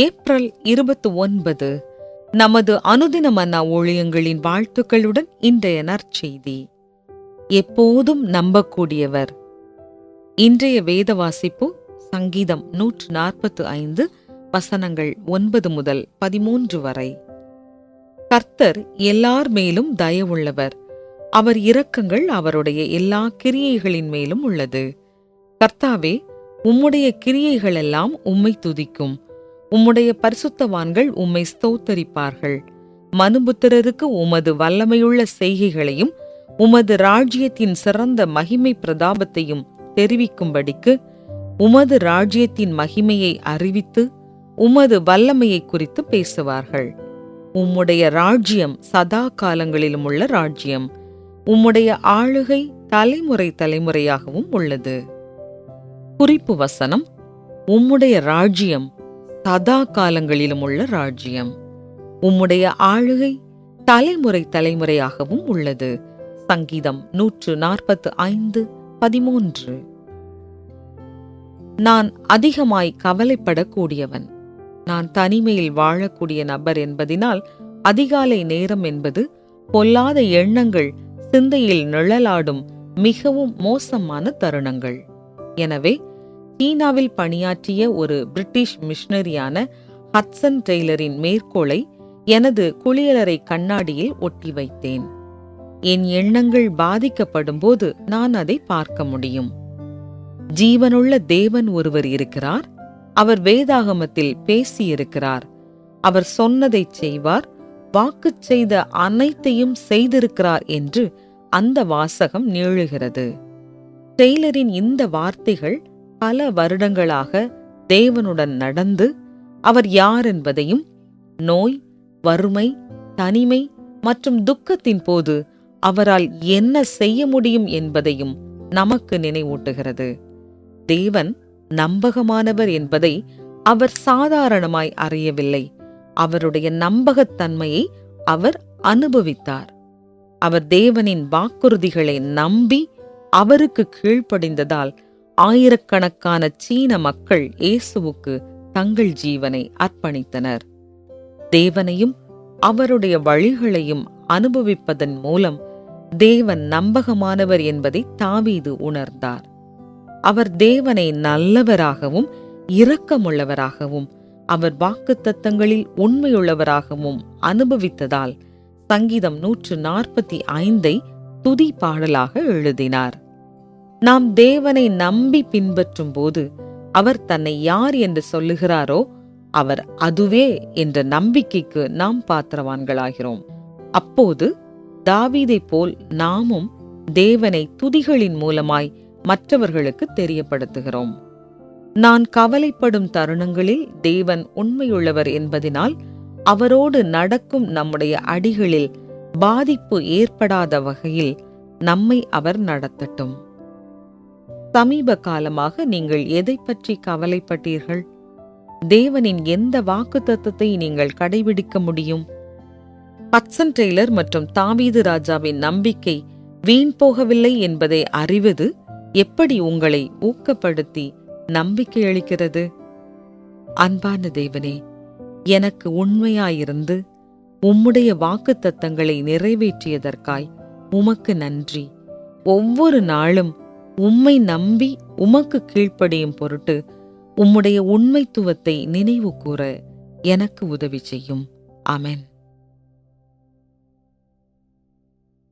April 29 நமது அனுதின மன்னா ஊழியங்களின் வாழ்த்துக்களுடன் இன்றைய நற்செய்தி. எப்போதும் நம்பக்கூடியவர். இன்றைய வேத வாசிப்பு சங்கீதம் 145 வசனங்கள் 9 முதல் 13 வரை. கர்த்தர் எல்லார் மேலும் தயவுள்ளவர், அவர் இரக்கங்கள் அவருடைய எல்லா கிரியைகளின் மேலும் உள்ளது. கர்த்தாவே, உம்முடைய கிரியைகளெல்லாம் உம்மை துதிக்கும். உம்முடைய பரிசுத்தவான்கள் உம்மை ஸ்தோத்தரிப்பார்கள். மனுபுத்திரருக்கு உமது வல்லமையுள்ள செய்கைகளையும் உமது ராஜ்யத்தின் சிறந்த மகிமை பிரதாபத்தையும் தெரிவிக்கும்படிக்கு உமது ராஜ்யத்தின் மகிமையை அறிவித்து உமது வல்லமையை குறித்து பேசுவார்கள். உம்முடைய ராஜ்யம் சதா காலங்களிலும் உள்ள ராஜ்யம். உம்முடைய ஆளுகை தலைமுறை தலைமுறையாகவும் உள்ளது. குறிப்பு வசனம்: உம்முடைய ராஜ்யம் சதா காலங்களிலும் உள்ள ராஜ்யம். உம்முடைய ஆளுகை தலைமுறை தலைமுறையாகவும் உள்ளது. சங்கீதம் 145:13. நான் அதிகமாய் கவலைப்படக்கூடியவன். நான் தனிமையில் வாழக்கூடிய நபர் என்பதினால் அதிகாலை நேரம் என்பது பொல்லாத எண்ணங்கள் சிந்தையில் நிழலாடும் மிகவும் மோசமான தருணங்கள். எனவே சீனாவில் பணியாற்றிய ஒரு பிரிட்டிஷ் மிஷனரியான ஹட்சன் டெய்லரின் மேற்கோளை எனது குளியலறை கண்ணாடியில் ஒட்டி வைத்தேன். என் எண்ணங்கள் பாதிக்கப்படும் போது நான் அதை பார்க்க முடியும். ஜீவனுள்ள தேவன் ஒருவர் இருக்கிறார். அவர் வேதாகமத்தில் பேசியிருக்கிறார். அவர் சொன்னதை செய்வார், வாக்கு செய்த அனைத்தையும் செய்திருக்கிறார் என்று அந்த வாசகம் நீளுகிறது. டெய்லரின் இந்த வார்த்தைகள் பல வருடங்களாக தேவனுடன் நடந்து அவர் யார் என்பதையும், நோய், வறுமை, தனிமை மற்றும் துக்கத்தின் போது அவரால் என்ன செய்ய முடியும் என்பதையும் நமக்கு நினைவூட்டுகிறது. தேவன் நம்பகமானவர் என்பதை அவர் சாதாரணமாய் அறியவில்லை. அவருடைய நம்பகத்தன்மையை அவர் அனுபவித்தார். அவர் தேவனின் வாக்குறுதிகளை நம்பி அவருக்கு கீழ்ப்படிந்ததால் ஆயிரக்கணக்கான சீன மக்கள் இயேசுவுக்கு தங்கள் ஜீவனை அர்ப்பணித்தனர். தேவனையும் அவருடைய வழிகளையும் அனுபவிப்பதன் மூலம் தேவன் நம்பகமானவர் என்பதை தாவீது உணர்ந்தார். அவர் தேவனை நல்லவராகவும் இரக்கமுள்ளவராகவும் அவர் வாக்குத்தத்தங்களில் உண்மையுள்ளவராகவும் அனுபவித்ததால் சங்கீதம் 145 துதி பாடலாக எழுதினார். நாம் தேவனை நம்பி பின்பற்றும் போது அவர் தன்னை யார் என்று சொல்லுகிறாரோ அவர் அதுவே என்ற நம்பிக்கைக்கு நாம் பாத்திரவான்களாகிறோம். அப்போது தாவீதை போல் நாமும் தேவனை துதிகளின் மூலமாய் மற்றவர்களுக்கு தெரியப்படுத்துகிறோம். நான் கவலைப்படும் தருணங்களில் தேவன் உண்மையுள்ளவர் என்பதினால் அவரோடு நடக்கும் நம்முடைய அடிகளில் பாதிப்பு ஏற்படாத வகையில் நம்மை அவர் நடத்தட்டும். சமீப காலமாக நீங்கள் எதை பற்றி கவலைப்பட்டீர்கள்? தேவனின் எந்த வாக்குத்தத்தத்தை நீங்கள் கடைபிடிக்க முடியும்? ஹட்சன் டெய்லர் மற்றும் தாவீது ராஜாவின் நம்பிக்கை வீண் போகவில்லை என்பதை அறிவது எப்படி உங்களை ஊக்கப்படுத்தி நம்பிக்கை அளிக்கிறது? அன்பான தேவனே, எனக்கு உண்மையாயிருந்து உம்முடைய வாக்குத்தத்தங்களை நிறைவேற்றியதற்காய் உமக்கு நன்றி. ஒவ்வொரு நாளும் உம்மை நம்பி உமக்கு கீழ்ப்படியும் பொருட்டு உம்முடைய உண்மைத்துவத்தை நினைவு கூற எனக்கு உதவி செய்யும். ஆமென்.